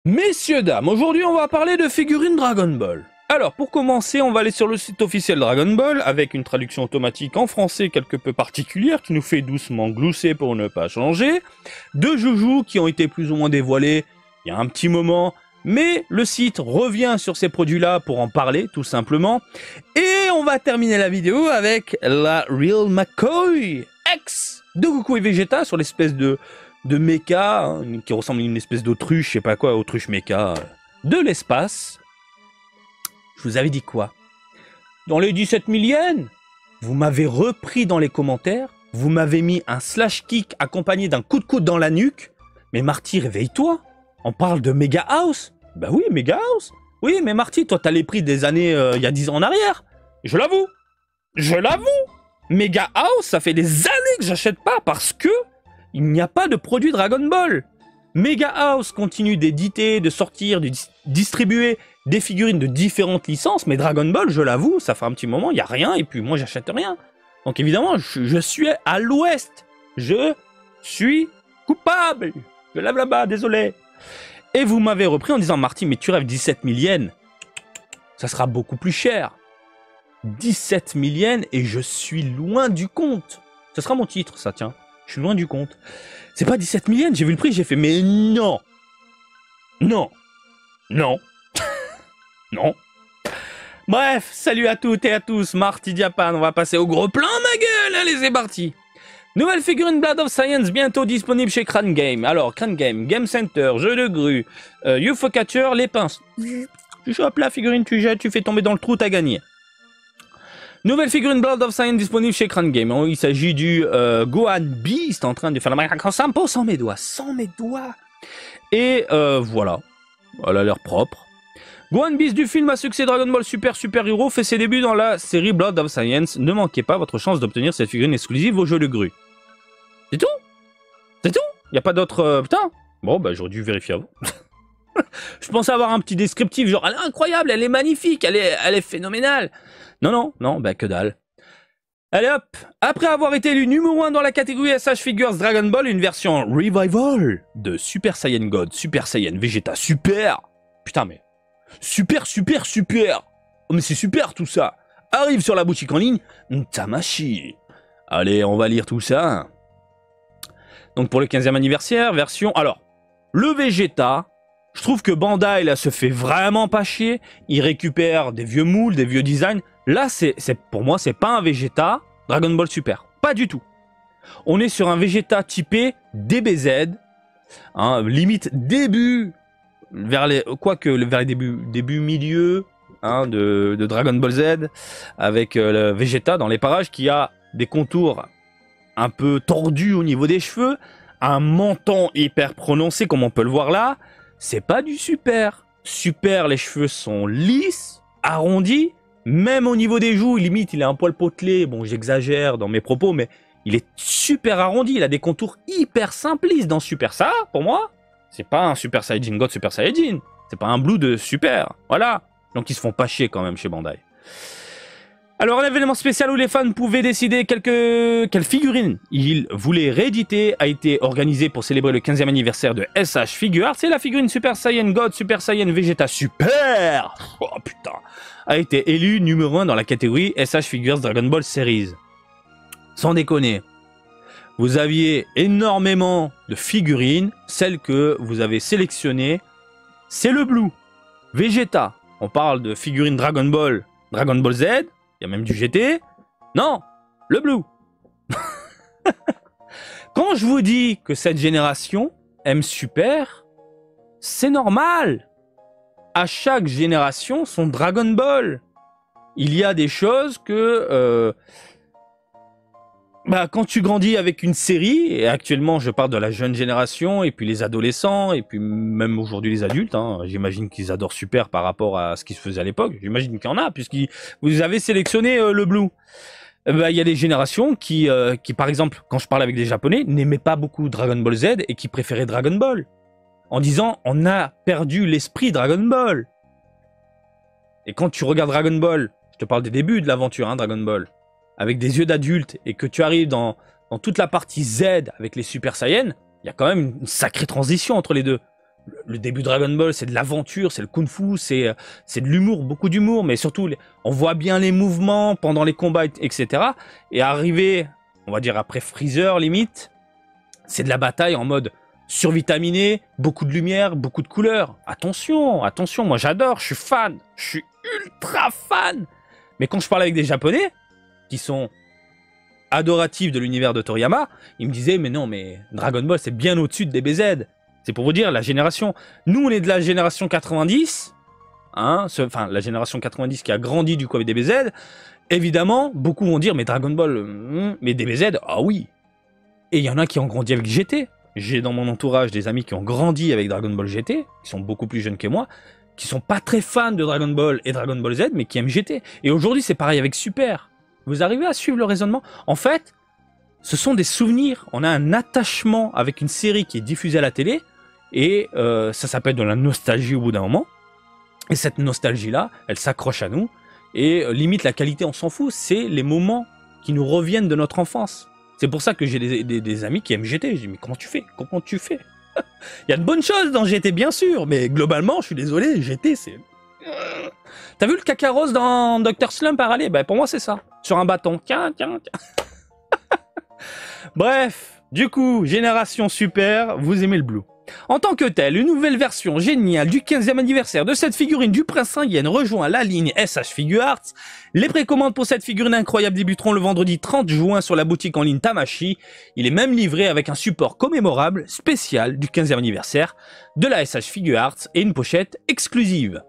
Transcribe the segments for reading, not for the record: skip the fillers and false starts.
Messieurs, dames, aujourd'hui on va parler de figurines Dragon Ball. Alors pour commencer, on va aller sur le site officiel Dragon Ball avec une traduction automatique en français quelque peu particulière qui nous fait doucement glousser pour ne pas changer. Deux joujoux qui ont été plus ou moins dévoilés il y a un petit moment, mais le site revient sur ces produits-là pour en parler tout simplement. Et on va terminer la vidéo avec la Real McCoy X de Goku et Vegeta sur l'espèce de mecha, hein, qui ressemble à une espèce d'autruche, je sais pas quoi, autruche mecha, de l'espace. Je vous avais dit quoi? Dans les 17 000 yens, vous m'avez repris dans les commentaires, vous m'avez mis un slash kick accompagné d'un coup de coude dans la nuque. Mais Marty, réveille-toi, on parle de Mega House. Bah oui, Mega House. Oui, mais Marty, toi t'as les prix des années il y a 10 ans en arrière. Je l'avoue. Je l'avoue. Mega House, ça fait des années que j'achète pas parce que il n'y a pas de produit Dragon Ball. Mega House continue d'éditer, de sortir, de distribuer des figurines de différentes licences, mais Dragon Ball, je l'avoue, ça fait un petit moment, il n'y a rien, et puis moi, j'achète rien. Donc évidemment, je suis à l'ouest. Je suis coupable. Je lève là-bas, désolé. Et vous m'avez repris en disant, Marty, mais tu rêves 17 000 yens. Ça sera beaucoup plus cher. 17 000 yens et je suis loin du compte. Ce sera mon titre, ça, tiens. Je suis loin du compte. C'est pas 17 000 yens, j'ai vu le prix, j'ai fait, mais non. Non. Non. Non. Bref, salut à toutes et à tous, Marty Japan, on va passer au gros plan, ma gueule, allez, c'est parti. Nouvelle figurine Blood of Science bientôt disponible chez Crane Game. Alors, Crane Game, Game Center, Jeu de grue, UFO Catcher, les pinces. Tu chopes la figurine, tu jettes, tu fais tomber dans le trou, t'as gagné. Nouvelle figurine Blood of Science disponible chez Crane Game. Il s'agit du Gohan Beast en train de faire la marque Sampo sans mes doigts. Sans mes doigts. Et voilà. Elle a l'air propre. Gohan Beast du film à succès Dragon Ball Super Super Hero fait ses débuts dans la série Blood of Science. Ne manquez pas votre chance d'obtenir cette figurine exclusive au jeu de grue. C'est tout? C'est tout? Y a pas d'autre... Putain. Bon, bah j'aurais dû vérifier avant. Je pensais avoir un petit descriptif genre elle est incroyable, elle est magnifique, elle est phénoménale. Non, bah que dalle. Allez hop, après avoir été élu numéro 1 dans la catégorie SH Figures Dragon Ball, une version Revival de Super Saiyan God, Super Saiyan Vegeta, super. Putain mais, super. Oh mais c'est super tout ça. Arrive sur la boutique en ligne, Tamashi. Allez, on va lire tout ça. Donc pour le 15e anniversaire, version... Alors, le Vegeta... Je trouve que Bandai, là, se fait vraiment pas chier. Il récupère des vieux moules, des vieux designs. Là, pour moi, c'est pas un Vegeta Dragon Ball Super. Pas du tout. On est sur un Vegeta typé DBZ. Hein, limite début, vers les débuts milieu hein, de Dragon Ball Z. Avec le Vegeta dans les parages qui a des contours un peu tordus au niveau des cheveux. Un menton hyper prononcé, comme on peut le voir là. C'est pas du super. Super, les cheveux sont lisses, arrondis. Même au niveau des joues, limite, il a un poil potelé. Bon, j'exagère dans mes propos, mais il est super arrondi. Il a des contours hyper simplistes dans Super. Ça, pour moi, c'est pas un Super Saiyajin God Super Saiyajin. C'est pas un Blue de Super. Voilà. Donc, ils se font pas chier quand même chez Bandai. Alors, un événement spécial où les fans pouvaient décider quelle figurine ils voulaient rééditer a été organisé pour célébrer le 15e anniversaire de SH Figure. C'est la figurine Super Saiyan God, Super Saiyan Vegeta Super. Oh putain. A été élu numéro 1 dans la catégorie SH Figures Dragon Ball Series. Sans déconner. Vous aviez énormément de figurines. Celle que vous avez sélectionnée, c'est le Blue. Vegeta. On parle de figurines Dragon Ball Z. Il y a même du GT. Non, le Blue. Quand je vous dis que cette génération aime Super, c'est normal. À chaque génération, son Dragon Ball. Il y a des choses que... quand tu grandis avec une série, et actuellement je parle de la jeune génération, et puis les adolescents, et puis même aujourd'hui les adultes, hein, j'imagine qu'ils adorent Super par rapport à ce qui se faisait à l'époque, j'imagine qu'il y en a, puisque vous avez sélectionné le Blue. Il y a des générations qui, par exemple, quand je parle avec des Japonais, n'aimaient pas beaucoup Dragon Ball Z, et qui préféraient Dragon Ball. En disant, on a perdu l'esprit Dragon Ball. Et quand tu regardes Dragon Ball, je te parle des débuts de l'aventure, hein, Dragon Ball, avec des yeux d'adulte, et que tu arrives dans toute la partie Z avec les Super Saiyans, il y a quand même une sacrée transition entre les deux. le début de Dragon Ball, c'est de l'aventure, c'est le kung-fu, c'est de l'humour, beaucoup d'humour, mais surtout, on voit bien les mouvements pendant les combats, etc. Et arrivé, on va dire après Freezer, limite, c'est de la bataille en mode survitaminé, beaucoup de lumière, beaucoup de couleurs. Attention, attention, moi j'adore, je suis fan, je suis ultra fan. Mais quand je parle avec des Japonais, qui sont adoratifs de l'univers de Toriyama, ils me disaient, mais non, mais Dragon Ball, c'est bien au-dessus de DBZ. C'est pour vous dire, la génération... Nous, on est de la génération 90, hein, enfin, la génération 90 qui a grandi du coup avec DBZ. Évidemment, beaucoup vont dire, mais Dragon Ball, mais DBZ, ah oui. Et il y en a qui ont grandi avec GT. J'ai dans mon entourage des amis qui ont grandi avec Dragon Ball GT, qui sont beaucoup plus jeunes que moi, qui sont pas très fans de Dragon Ball et Dragon Ball Z, mais qui aiment GT. Et aujourd'hui, c'est pareil avec Super. Vous arrivez à suivre le raisonnement? En fait, ce sont des souvenirs. On a un attachement avec une série qui est diffusée à la télé, et ça s'appelle de la nostalgie au bout d'un moment. Et cette nostalgie-là, elle s'accroche à nous, et limite la qualité, on s'en fout, c'est les moments qui nous reviennent de notre enfance. C'est pour ça que j'ai des amis qui aiment GT. Je dis, mais comment tu fais? Comment tu fais? Il y a de bonnes choses dans GT, bien sûr, mais globalement, je suis désolé, GT, c'est... T'as vu le Kakarot dans Dr. Slump Parallel? Ben, pour moi, c'est ça. Sur un bâton. Tiens, tiens, tiens. Bref, du coup, génération Super, vous aimez le Blue. En tant que tel, une nouvelle version géniale du 15e anniversaire de cette figurine du Prince Saiyan rejoint la ligne SH Figuarts. Les précommandes pour cette figurine incroyable débuteront le vendredi 30 juin sur la boutique en ligne Tamashi. Il est même livré avec un support commémorable spécial du 15e anniversaire de la SH Figuarts et une pochette exclusive.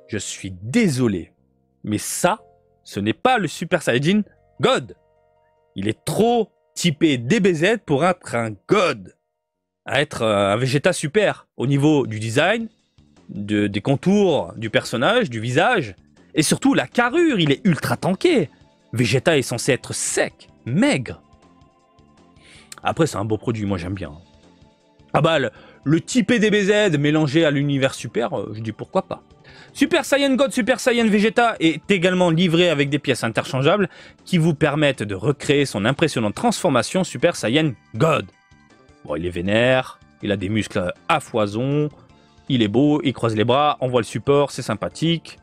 Je suis désolé, mais ça, ce n'est pas le Super Saiyajin God. Il est trop typé DBZ pour être un God. À être un Vegeta super au niveau du design, des contours du personnage, du visage, et surtout la carrure, il est ultra tanké. Vegeta est censé être sec, maigre. Après, c'est un beau produit, moi j'aime bien. Ah bah, le typé DBZ mélangé à l'univers super, je dis pourquoi pas. Super Saiyan God, Super Saiyan Vegeta est également livré avec des pièces interchangeables qui vous permettent de recréer son impressionnante transformation Super Saiyan God. Bon, il est vénère, il a des muscles à foison, il est beau, il croise les bras, on voit le support, c'est sympathique.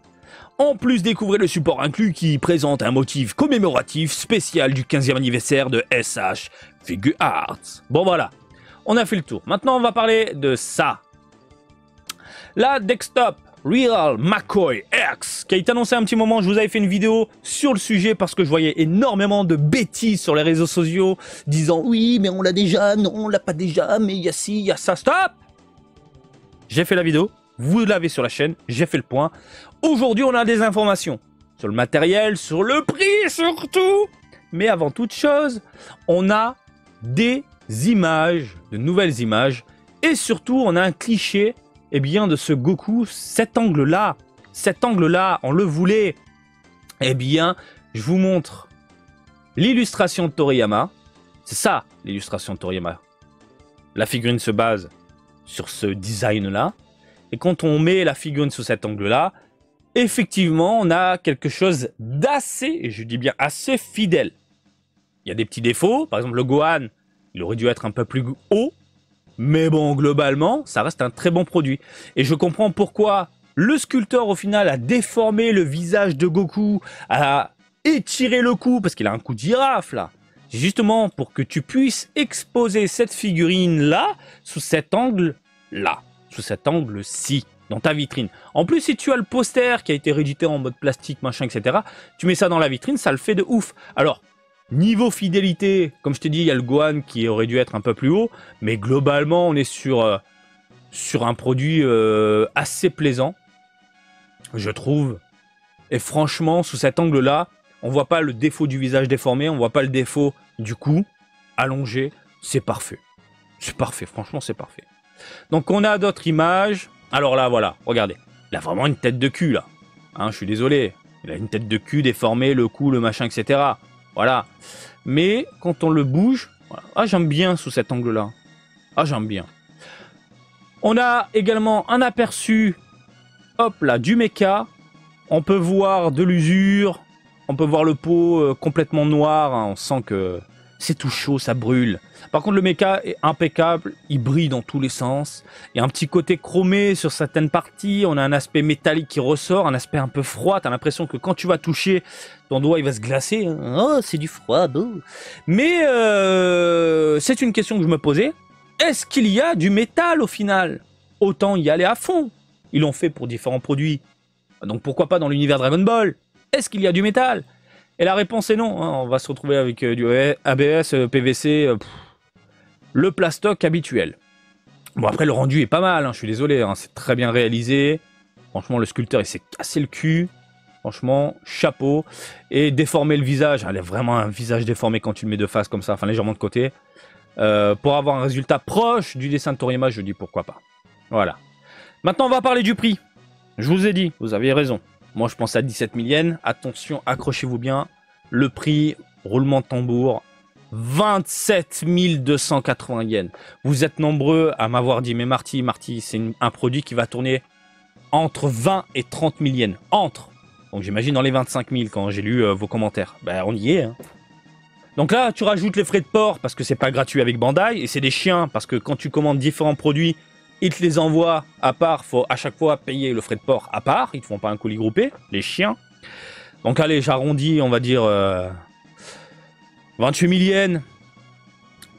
En plus, découvrez le support inclus qui présente un motif commémoratif spécial du 15e anniversaire de SH Figuarts. Bon voilà, on a fait le tour. Maintenant, on va parler de ça. La Desktop Real McCoy X, qui a été annoncé un petit moment. Je vous avais fait une vidéo sur le sujet parce que je voyais énormément de bêtises sur les réseaux sociaux disant oui mais on l'a déjà, non on l'a pas déjà, mais il y a ci, il y a ça. Stop. J'ai fait la vidéo, vous l'avez sur la chaîne, j'ai fait le point. Aujourd'hui on a des informations sur le matériel, sur le prix surtout, mais avant toute chose on a des images, de nouvelles images, et surtout on a un cliché, eh bien, de ce Goku, cet angle-là, on le voulait. Eh bien, je vous montre l'illustration de Toriyama. C'est ça, l'illustration de Toriyama. La figurine se base sur ce design-là. Et quand on met la figurine sous cet angle-là, effectivement, on a quelque chose d'assez, et je dis bien assez fidèle. Il y a des petits défauts. Par exemple, le Gohan, il aurait dû être un peu plus haut. Mais bon, globalement, ça reste un très bon produit. Et je comprends pourquoi le sculpteur, au final, a déformé le visage de Goku, a étiré le cou, parce qu'il a un cou de girafe, là. C'est justement pour que tu puisses exposer cette figurine-là, sous cet angle-là, sous cet angle-ci, dans ta vitrine. En plus, si tu as le poster qui a été réédité en mode plastique, machin, etc., tu mets ça dans la vitrine, ça le fait de ouf. Alors, niveau fidélité, comme je t'ai dit, il y a le Gohan qui aurait dû être un peu plus haut, mais globalement, on est sur un produit assez plaisant, je trouve. Et franchement, sous cet angle-là, on voit pas le défaut du visage déformé, on voit pas le défaut du cou allongé, c'est parfait. C'est parfait, franchement, c'est parfait. Donc, on a d'autres images. Alors là, voilà, regardez. Il a vraiment une tête de cul, là. Hein, je suis désolé. Il a une tête de cul déformée, le cou, le machin, etc. Voilà. Mais quand on le bouge, voilà. Ah, j'aime bien sous cet angle-là. Ah, j'aime bien. On a également un aperçu, hop là, du mecha. On peut voir de l'usure. On peut voir le pot complètement noir. Hein. On sent que c'est tout chaud, ça brûle. Par contre, le méca est impeccable, il brille dans tous les sens. Il y a un petit côté chromé sur certaines parties, on a un aspect métallique qui ressort, un aspect un peu froid. T'as l'impression que quand tu vas toucher, ton doigt il va se glacer. Oh, c'est du froid, beau. Mais c'est une question que je me posais. Est-ce qu'il y a du métal au final? Autant y aller à fond. Ils l'ont fait pour différents produits. Donc pourquoi pas dans l'univers Dragon Ball? Est-ce qu'il y a du métal? Et la réponse est non. Hein. On va se retrouver avec du ABS, PVC, le plastoc habituel. Bon, après, le rendu est pas mal. Hein, je suis désolé. Hein, c'est très bien réalisé. Franchement, le sculpteur, il s'est cassé le cul. Franchement, chapeau. Et déformer le visage. Elle a vraiment un visage déformé quand tu le mets de face comme ça, enfin légèrement de côté. Pour avoir un résultat proche du dessin de Toriyama, je dis pourquoi pas. Voilà. Maintenant, on va parler du prix. Je vous ai dit, vous aviez raison. Moi, je pense à 17 000 yens. Attention, accrochez-vous bien. Le prix, roulement de tambour, 27 280 yens. Vous êtes nombreux à m'avoir dit, mais Marty, c'est un produit qui va tourner entre 20 et 30 000 yens. Entre. Donc j'imagine dans les 25 000 quand j'ai lu vos commentaires. Ben, on y est. Hein. Donc là, tu rajoutes les frais de port parce que c'est pas gratuit avec Bandai. Et c'est des chiens parce que quand tu commandes différents produits, ils te les envoient à part, faut à chaque fois payer le frais de port à part, ils te font pas un colis groupé, les chiens. Donc allez, j'arrondis, on va dire 28 000 yens,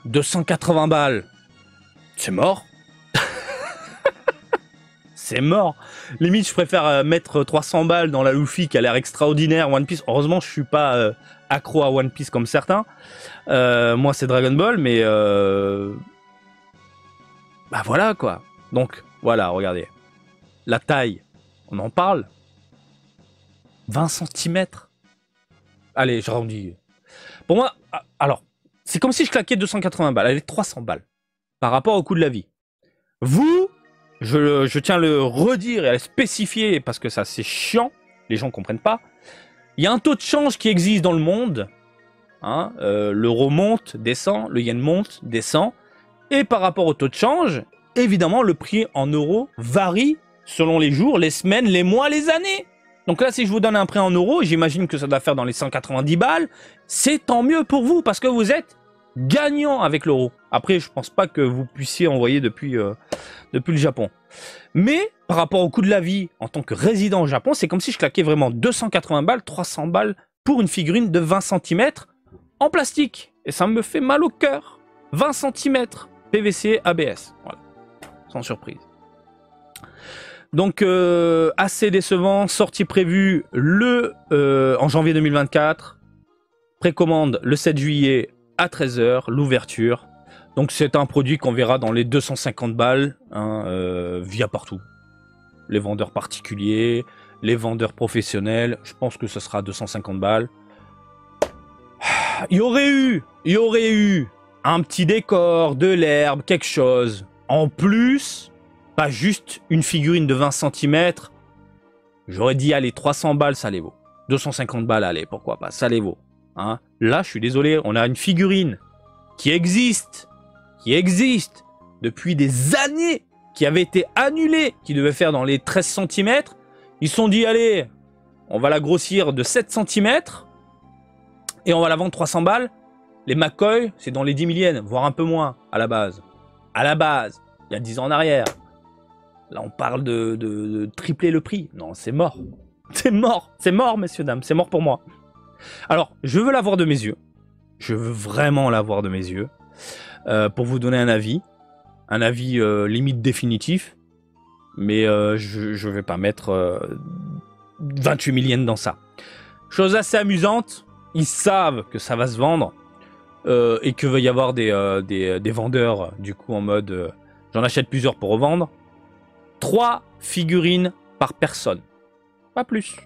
280 balles, c'est mort. C'est mort. Limite, je préfère mettre 300 balles dans la Luffy qui a l'air extraordinaire, One Piece. Heureusement, je suis pas accro à One Piece comme certains. Moi, c'est Dragon Ball, mais... Bah voilà, quoi. Donc, voilà, regardez. La taille, on en parle. 20 cm. Allez, je arrondis. Pour moi, alors, c'est comme si je claquais 280 balles. Allez, 300 balles. Par rapport au coût de la vie. Vous, je tiens à le redire et à le spécifier parce que ça, c'est chiant. Les gens ne comprennent pas. Il y a un taux de change qui existe dans le monde. Hein, l'euro monte, descend. Le yen monte, descend. Et par rapport au taux de change, évidemment, le prix en euros varie selon les jours, les semaines, les mois, les années. Donc là, si je vous donne un prix en euros, j'imagine que ça doit faire dans les 190 balles. C'est tant mieux pour vous parce que vous êtes gagnant avec l'euro. Après, je pense pas que vous puissiez envoyer depuis le Japon. Mais par rapport au coût de la vie en tant que résident au Japon, c'est comme si je claquais vraiment 280 balles, 300 balles pour une figurine de 20 cm en plastique. Et ça me fait mal au cœur. 20 cm. PVC, ABS, voilà, sans surprise. Donc, assez décevant, sortie prévue en janvier 2024, précommande le 7 juillet à 13 h, l'ouverture. Donc c'est un produit qu'on verra dans les 250 balles, hein, via partout. Les vendeurs particuliers, les vendeurs professionnels, je pense que ce sera 250 balles. Il y aurait eu un petit décor, de l'herbe, quelque chose. En plus, pas juste une figurine de 20 cm. J'aurais dit, allez, 300 balles, ça les vaut. 250 balles, allez, pourquoi pas, ça les vaut. Hein. Là, je suis désolé, on a une figurine qui existe depuis des années, qui avait été annulée, qui devait faire dans les 13 cm. Ils se sont dit, allez, on va la grossir de 7 cm et on va la vendre 300 balles. Les McCoy, c'est dans les 10 000 yens, voire un peu moins, à la base. À la base, il y a 10 ans en arrière. Là, on parle de tripler le prix. Non, c'est mort. C'est mort. C'est mort, messieurs, dames. C'est mort pour moi. Alors, je veux la voir de mes yeux. Je veux vraiment la voir de mes yeux. Pour vous donner un avis. Un avis limite définitif. Mais je vais pas mettre 28 000 yens dans ça. Chose assez amusante. Ils savent que ça va se vendre. Et qu'il va y avoir des vendeurs, du coup, en mode j'en achète plusieurs pour revendre. 3 figurines par personne. Pas plus.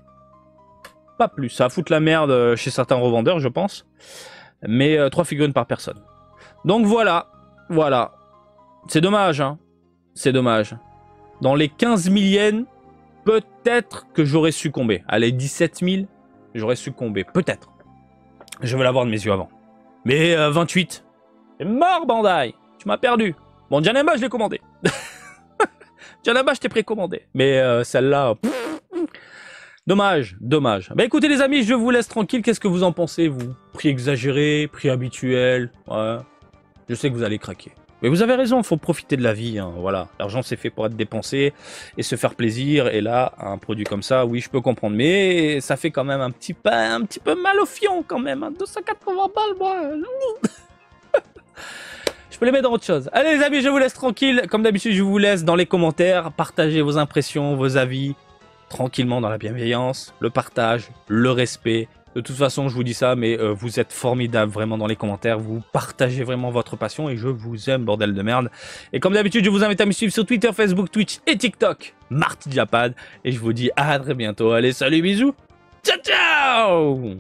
Pas plus. Ça va foutre la merde chez certains revendeurs, je pense. Mais 3 figurines par personne. Donc voilà. Voilà. C'est dommage, hein. C'est dommage. Dans les 15 000 yens, peut-être que j'aurais succombé. Allez, 17 000, j'aurais succombé. Peut-être. Je veux l'avoir de mes yeux avant. Mais 28. C'est mort, Bandai. Tu m'as perdu. Bon, Janamba, je l'ai commandé. Janamba, je t'ai précommandé. Mais celle-là... Dommage, dommage. Bah écoutez les amis, je vous laisse tranquille. Qu'est-ce que vous en pensez, vous? Prix exagéré, prix habituel. Ouais. Je sais que vous allez craquer. Mais vous avez raison, il faut profiter de la vie. Hein, voilà, l'argent c'est fait pour être dépensé et se faire plaisir. Et là, un produit comme ça, oui, je peux comprendre. Mais ça fait quand même un petit peu mal au fion quand même. Hein, 280 balles, moi. Je peux les mettre dans autre chose. Allez les amis, je vous laisse tranquille. Comme d'habitude, je vous laisse dans les commentaires. Partagez vos impressions, vos avis. Tranquillement dans la bienveillance, le partage, le respect. De toute façon, je vous dis ça, mais vous êtes formidables vraiment dans les commentaires. Vous partagez vraiment votre passion et je vous aime, bordel de merde. Et comme d'habitude, je vous invite à me suivre sur Twitter, Facebook, Twitch et TikTok. Marty Japad. Et je vous dis à très bientôt. Allez, salut, bisous. Ciao, ciao!